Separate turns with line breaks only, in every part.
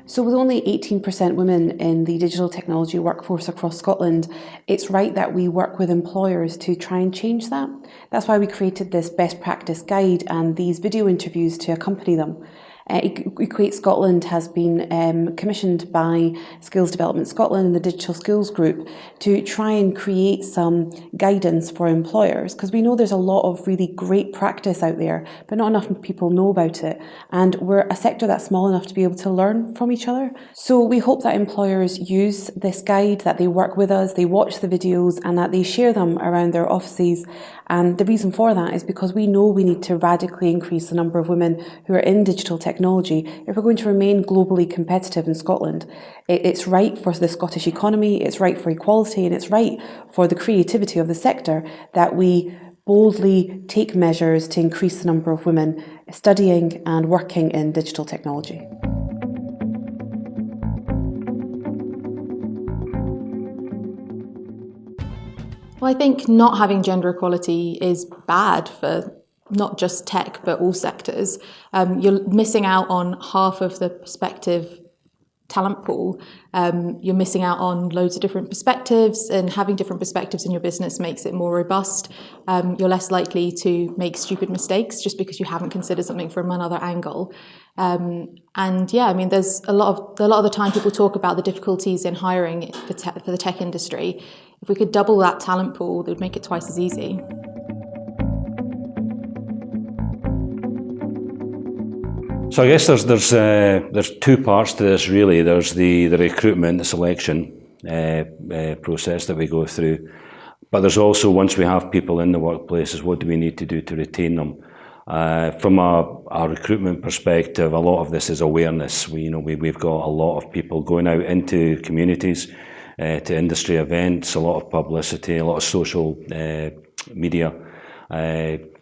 So with only 18% women in the digital technology workforce across Scotland, it's right that we work with employers to try and change that. That's why we created this best practice guide and these video interviews to accompany them. EQUATE Scotland has been commissioned by Skills Development Scotland and the Digital Skills Group to try and create some guidance for employers, because we know there's a lot of really great practice out there, but not enough people know about it. And we're a sector that's small enough to be able to learn from each other. So we hope that employers use this guide, that they work with us, they watch the videos, and that they share them around their offices. And the reason for that is because we know we need to radically increase the number of women who are in digital technology if we're going to remain globally competitive in Scotland. It's right for the Scottish economy, it's right for equality, and it's right for the creativity of the sector that we boldly take measures to increase the number of women studying and working in digital technology.
Well, I think not having gender equality is bad for not just tech, but all sectors. You're missing out on half of the prospective talent pool. You're missing out on loads of different perspectives, and having different perspectives in your business makes it more robust. You're less likely to make stupid mistakes just because you haven't considered something from another angle. And yeah, I mean, there's a lot of the time people talk about the difficulties in hiring for the tech industry. If we could double that talent pool, it would make it twice as easy.
So I guess there's two parts to this really. There's the recruitment, the selection process that we go through, but there's also, once we have people in the workplaces, what do we need to do to retain them? From our recruitment perspective, a lot of this is awareness. We've got a lot of people going out into communities, to industry events, a lot of publicity, a lot of social media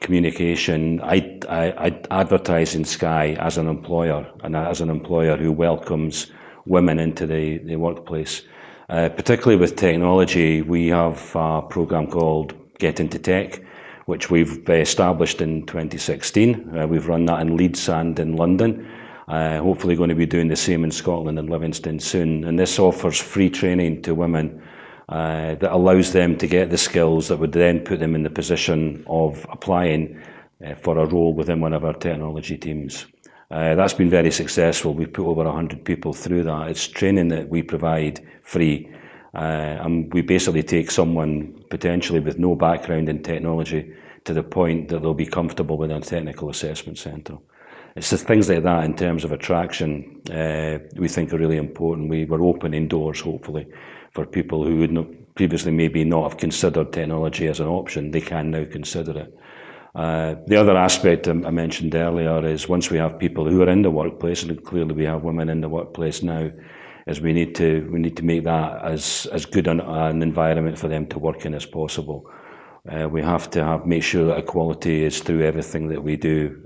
communication. I advertise in Sky as an employer, and as an employer who welcomes women into the workplace. Particularly with technology, we have a programme called Get Into Tech, which we've established in 2016. We've run that in Leeds and in London. Hopefully going to be doing the same in Scotland and Livingston soon. And this offers free training to women that allows them to get the skills that would then put them in the position of applying for a role within one of our technology teams. That's been very successful. We've put over 100 people through that. It's training that we provide free. And we basically take someone potentially with no background in technology to the point that they'll be comfortable within a technical assessment centre. It's the things like that in terms of attraction we think are really important. We're opening doors, hopefully, for people who would not previously maybe not have considered technology as an option. They can now consider it. The other aspect I mentioned earlier is, once we have people who are in the workplace, and clearly we have women in the workplace now, is we need to make that as good an environment for them to work in as possible. We have to make sure that equality is through everything that we do.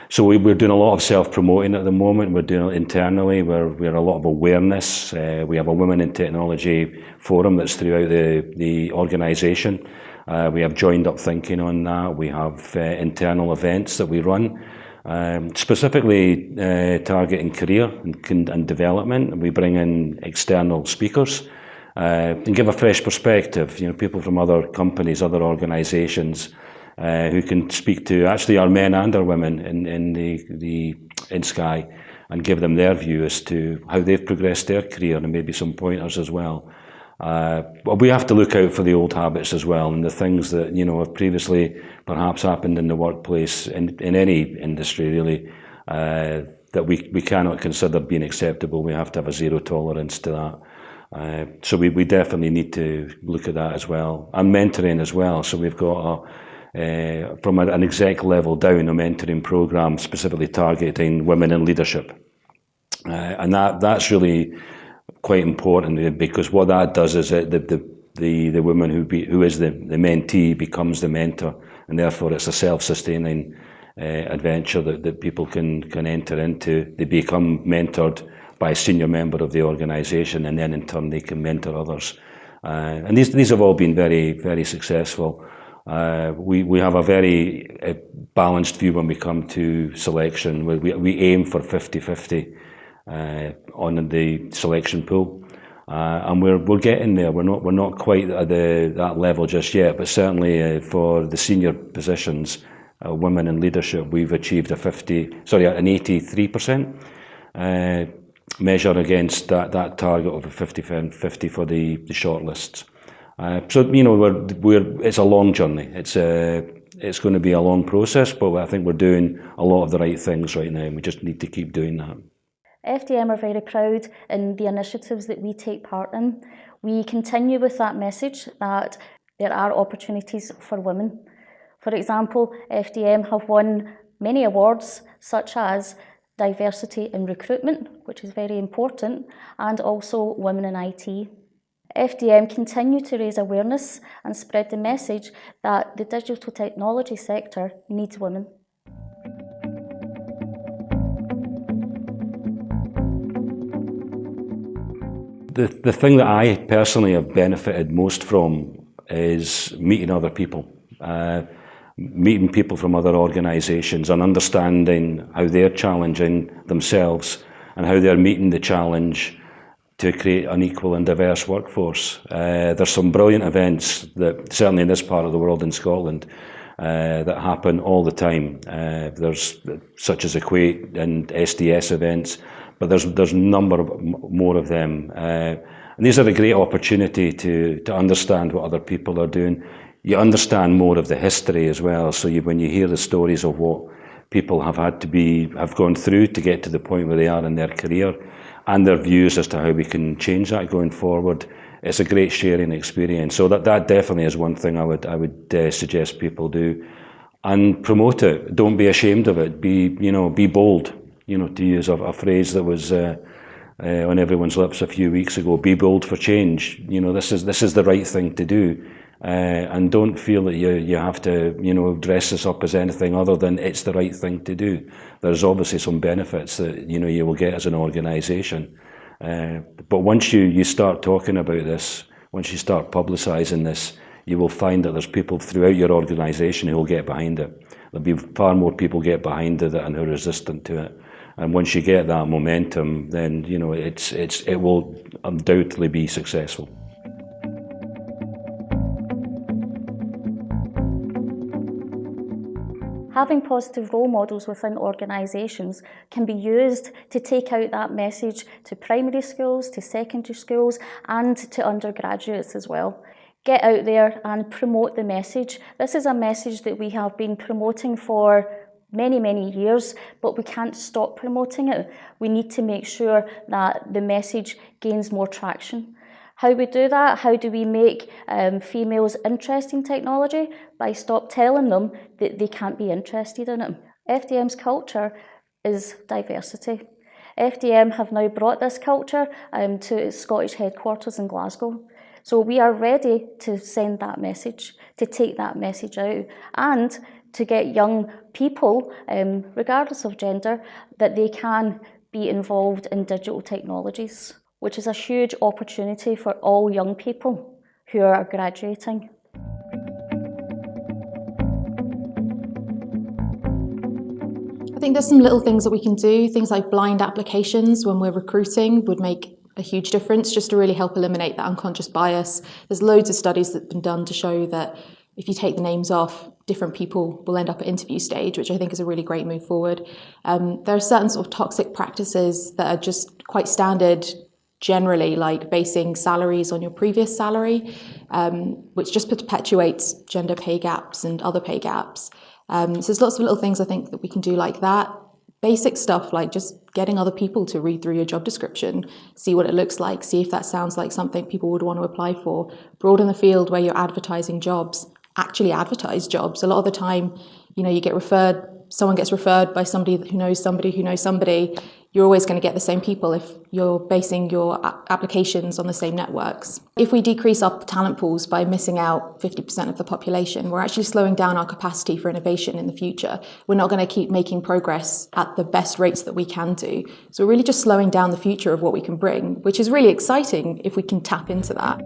So we're doing a lot of self-promoting at the moment. We're doing it internally. We're a lot of awareness. We have a Women in Technology forum that's throughout the organisation. We have joined up thinking on that. We have internal events that we run, specifically targeting career and development. We bring in external speakers and give a fresh perspective. People from other companies, other organisations, who can speak to actually our men and our women in Sky, and give them their view as to how they've progressed their career, and maybe some pointers as well. But we have to look out for the old habits as well, and the things that have previously perhaps happened in the workplace in any industry really, that we cannot consider being acceptable. We have to have a zero tolerance to that. So we definitely need to look at that as well, and mentoring as well. So we've got from an exec level down, a mentoring programme specifically targeting women in leadership, and that's really quite important, because what that does is that the woman who is the mentee becomes the mentor, and therefore it's a self-sustaining adventure that people can enter into. They become mentored by a senior member of the organisation, and then in turn they can mentor others. And these have all been very, very successful. We have a very balanced view when we come to selection. We aim for 50-50 on the selection pool. And we're getting there. We're not quite at that level just yet, but certainly for the senior positions, women in leadership, we've achieved an 83% measure against that target of a 50-50 for the shortlists. So it's a long journey. It's going to be a long process, but I think we're doing a lot of the right things right now, and we just need to keep doing that.
FDM are very proud in the initiatives that we take part in. We continue with that message that there are opportunities for women. For example, FDM have won many awards such as diversity in recruitment, which is very important, and also women in IT. FDM continue to raise awareness and spread the message that the digital technology sector needs women.
The thing that I personally have benefited most from is meeting other people, meeting people from other organisations and understanding how they're challenging themselves and how they're meeting the challenge to create an equal and diverse workforce. There's some brilliant events that, certainly in this part of the world in Scotland, that happen all the time. There's such as EQUATE and SDS events, but there's a number of more of them. And these are a great opportunity to understand what other people are doing. You understand more of the history as well, so when you hear the stories of what people have gone through to get to the point where they are in their career, and their views as to how we can change that going forward, it's a great sharing experience. So that definitely is one thing I would suggest people do, and promote it. Don't be ashamed of it. Be bold. To use a phrase that was on everyone's lips a few weeks ago. Be bold for change. This is the right thing to do, and don't feel that you have to dress this up as anything other than it's the right thing to do. There's obviously some benefits that you will get as an organisation, but once you start talking about this, once you start publicising this, you will find that there's people throughout your organisation who will get behind it. There'll be far more people get behind it and who are resistant to it. And once you get that momentum, then it will undoubtedly be successful.
Having positive role models within organisations can be used to take out that message to primary schools, to secondary schools, and to undergraduates as well. Get out there and promote the message. This is a message that we have been promoting for many, many years, but we can't stop promoting it. We need to make sure that the message gains more traction. How we do that? How do we make females interested in technology? By stop telling them that they can't be interested in it. FDM's culture is diversity. FDM have now brought this culture to its Scottish headquarters in Glasgow. So we are ready to send that message, to take that message out, and to get young people, regardless of gender, that they can be involved in digital technologies, which is a huge opportunity for all young people who are graduating.
I think there's some little things that we can do. Things like blind applications when we're recruiting would make a huge difference, just to really help eliminate that unconscious bias. There's loads of studies that have been done to show that if you take the names off, different people will end up at interview stage, which I think is a really great move forward. There are certain sort of toxic practices that are just quite standard generally, like basing salaries on your previous salary, which just perpetuates gender pay gaps and other pay gaps. So there's lots of little things I think that we can do like that. Basic stuff like just getting other people to read through your job description, see what it looks like, see if that sounds like something people would want to apply for. Broaden the field where you're advertising jobs. Actually advertise jobs. A lot of the time, you get referred, someone gets referred by somebody who knows somebody who knows somebody. You're always going to get the same people if you're basing your applications on the same networks. If we decrease our talent pools by missing out 50% of the population, we're actually slowing down our capacity for innovation in the future. We're not going to keep making progress at the best rates that we can do. So we're really just slowing down the future of what we can bring, which is really exciting if we can tap into that.